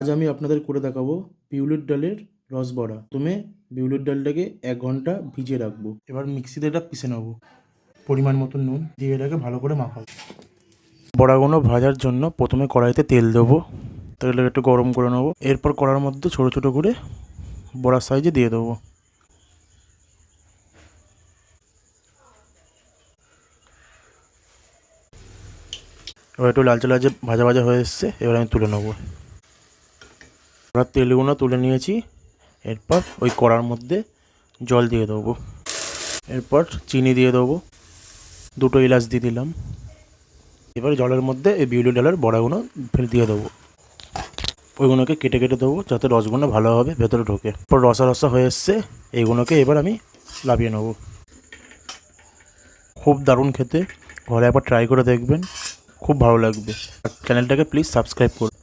আজ আমি আপনাদের করে দেখাবো বিউলির ডালের রস বড়া। প্রথমে বিউলির ডালটাকে 1 ঘন্টা ভিজিয়ে রাখবো। এবার মিক্সিতে এটা পিষে নেবো। পরিমাণ মতো নুন দিয়ে এটাকে ভালো করে মাখাবো। বড়াগুলো ভাজার জন্য প্রথমে কড়াইতে তেল দেবো। তেলটাকে একটু গরম করে নেবো। এরপর কড়ার মধ্যে ছোটো ছোটো করে বড়ার সাইজে দিয়ে দেবো। এবার একটু লালচে লালচে ভাজা ভাজা হয়ে এসছে, এবার আমি তুলে নেবো। কড়ার তেলগুলো তুলে নিয়েছি। এরপর ওই কড়ার মধ্যে জল দিয়ে দেবো। এরপর চিনি দিয়ে দেবো, 2টো এলাচ দিয়ে দিলাম। এবার জলের মধ্যে এই বিউলি ডালের বড়াগুলো ফেলে দিয়ে দেবো। ওইগুলোকে কেটে কেটে দেবো যাতে রসগুলো ভালোভাবে ভেতরে ঢোকে। এরপর রসা রসা হয়ে এসছে, এইগুলোকে এবার আমি লাভিয়ে নেবো। খুব দারুণ খেতে, ঘরে একবার ট্রাই করে দেখবেন, খুব ভালো লাগবে। চ্যানেলটাকে প্লিজ সাবস্ক্রাইব করুন।